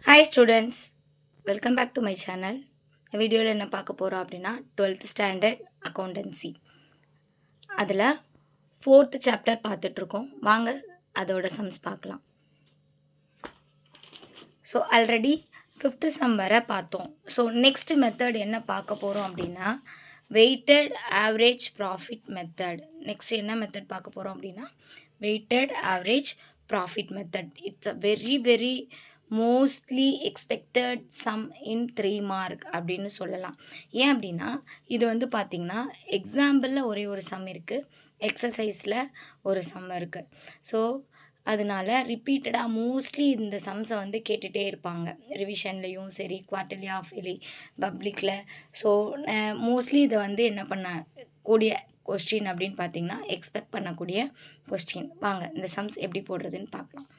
Hi students, welcome back to my channel. வீடியோவில் என்ன பார்க்க போகிறோம் அப்படின்னா 12th ஸ்டாண்டர்ட் அக்கௌண்டன்சி. அதில் 4th சாப்டர் பார்த்துட்ருக்கோம். வாங்க அதோட சம்ஸ் பார்க்கலாம். ஸோ ஆல்ரெடி 5th சம் வரை பார்த்தோம். ஸோ நெக்ஸ்ட் மெத்தட் என்ன பார்க்க போகிறோம் அப்படின்னா weighted average profit method. Next என்ன மெத்தட் பார்க்க போகிறோம் அப்படின்னா weighted average profit method. It's a very mostly expected sum in 3 mark அப்படின்னு சொல்லலாம். ஏன் அப்படின்னா இது வந்து பார்த்திங்கன்னா எக்ஸாம்பிளில் ஒரே ஒரு சம் இருக்குது, எக்ஸசைஸில் ஒரு சம் இருக்குது. ஸோ அதனால் ரிப்பீட்டடாக மோஸ்ட்லி இந்த சம்ஸை வந்து கேட்டுகிட்டே இருப்பாங்க, ரிவிஷன்லேயும் சரி, குவார்ட்டர்லி, ஆஃப்லி, பப்ளிக்கில். ஸோ மோஸ்ட்லி இதை வந்து என்ன பண்ண கூடிய கொஸ்டின் அப்படின்னு பார்த்திங்கன்னா எக்ஸ்பெக்ட் பண்ணக்கூடிய கொஸ்டின். வாங்க இந்த சம்ஸ் எப்படி போடுறதுன்னு பார்க்கலாம்.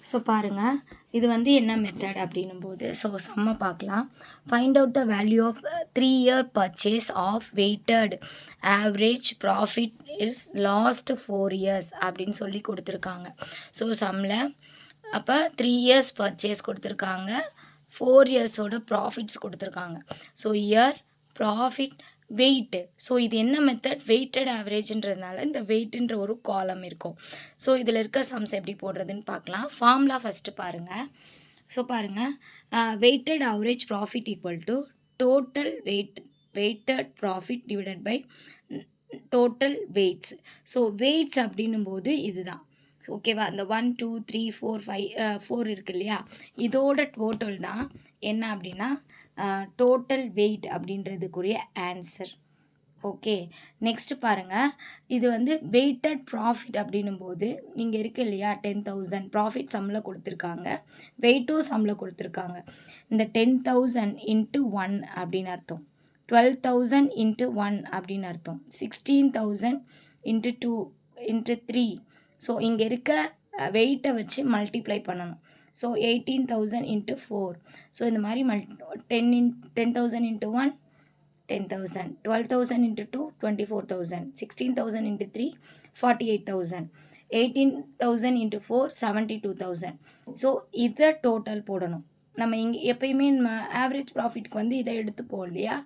ஸோ பாருங்கள், இது வந்து என்ன மெத்தட் அப்படின்னும் போது ஸோ சம்மை பார்க்கலாம். Find out the value of 3-year purchase of weighted average profit is last 4 years அப்படின்னு சொல்லி கொடுத்துருக்காங்க. ஸோ சம்மில் அப்போ 3 years பர்ச்சேஸ் கொடுத்துருக்காங்க, 4 yearsோட ப்ராஃபிட்ஸ் கொடுத்துருக்காங்க. So year profit weight. So இது என்ன மெத்தட், வெயிட்டட் ஆவரேஜ்ன்றதுனால இந்த வெயிட்டுன்ற ஒரு காலம் இருக்கும். ஸோ இதில் இருக்க சம்ஸ் எப்படி போடுறதுன்னு பார்க்கலாம். ஃபார்முலா ஃபஸ்ட்டு பாருங்கள். ஸோ பாருங்கள், weighted average profit equal to total weighted profit divided by total weights. So weights அப்படின்னும் போது இதுதான் ஓகேவா. இந்த 1 2 3 4 5 4 இருக்கு இல்லையா, இதோட டோட்டல் தான் என்ன அப்படின்னா டோட்டல் வெயிட் அப்படின்றதுக்குரிய ஆன்சர். ஓகே, நெக்ஸ்ட்டு பாருங்கள், இது வந்து வெயிட்டட் ப்ராஃபிட் அப்படின்னும் போது நீங்கள் இருக்கு இல்லையா 10,000 ப்ராஃபிட் சம்மில் கொடுத்துருக்காங்க, வெயிட்டும் சம்மில் கொடுத்துருக்காங்க. இந்த 10,000 இன்ட்டு 1 அப்படின்னு அர்த்தம், 12,000 இன்ட்டு 1 அப்படின்னு அர்த்தம், 16,000 இன்ட்டு 2 இன்ட்டு 3. ஸோ இங்கே இருக்க வெயிட்டை வச்சு மல்டிப்ளை பண்ணணும். So 18,000 into 4. ஸோ இந்த மாதிரி 10,000 into 1 10,000, 12,000 into 2 24,000, 16,000 into 3 48,000, 18,000 into 4 72,000. So இதை டோட்டல் போடணும். நம்ம இங்கே எப்பயுமே நம்ம ஆவரேஜ் ப்ராஃபிட்க்கு வந்து இதை எடுத்துப்போம் இல்லையா,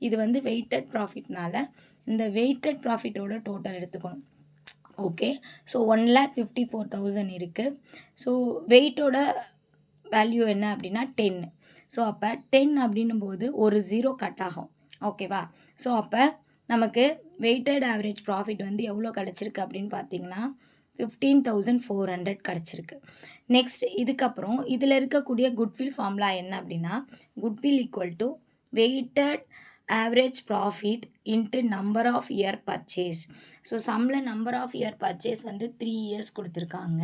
இது வந்து வெயிட்டட் ப்ராஃபிட்னால இந்த வெயிட்டட் ப்ராஃபிட்டோட டோட்டல் எடுத்துக்கணும். ஓகே, ஸோ 1,54,000 இருக்குது. ஸோ வெயிட்டோட வேல்யூ என்ன அப்படின்னா 10. ஸோ அப்போ 10 அப்படின்னும் போது ஒரு 0 கட் ஆகும். ஓகேவா. ஸோ அப்போ நமக்கு வெயிட்டட் ஆவரேஜ் ப்ராஃபிட் வந்து எவ்வளோ கிடச்சிருக்கு அப்படின்னு பார்த்தீங்கன்னா 15,400 கிடச்சிருக்கு. நெக்ஸ்ட் இதுக்கப்புறம் இதில் இருக்கக்கூடிய குட்வில் ஃபார்முலா என்ன அப்படின்னா goodwill equal to weighted average profit into number of year purchase. So சம்மில் நம்பர் ஆஃப் இயர் பர்ச்சேஸ் வந்து 3 years கொடுத்துருக்காங்க.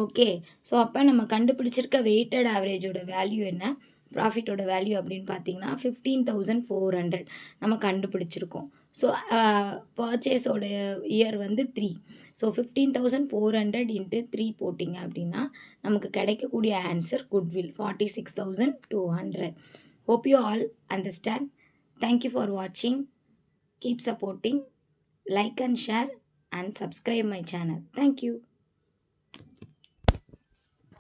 ஓகே, ஸோ அப்போ நம்ம கண்டுபிடிச்சிருக்க வெயிட்டட் ஆவரேஜோட வேல்யூ என்ன, ப்ராஃபிட்டோட வேல்யூ அப்படின்னு பார்த்தீங்கன்னா 15,400 நம்ம கண்டுபிடிச்சிருக்கோம். ஸோ பர்ச்சேஸோட இயர் வந்து 3. ஸோ 15,400 இன்ட்டு 3 போட்டிங்க அப்படின்னா நமக்கு கிடைக்கக்கூடிய answer goodwill 46,200. Hope you all understand. Thank you for watching. Keep supporting, like and share and subscribe my channel. Thank you.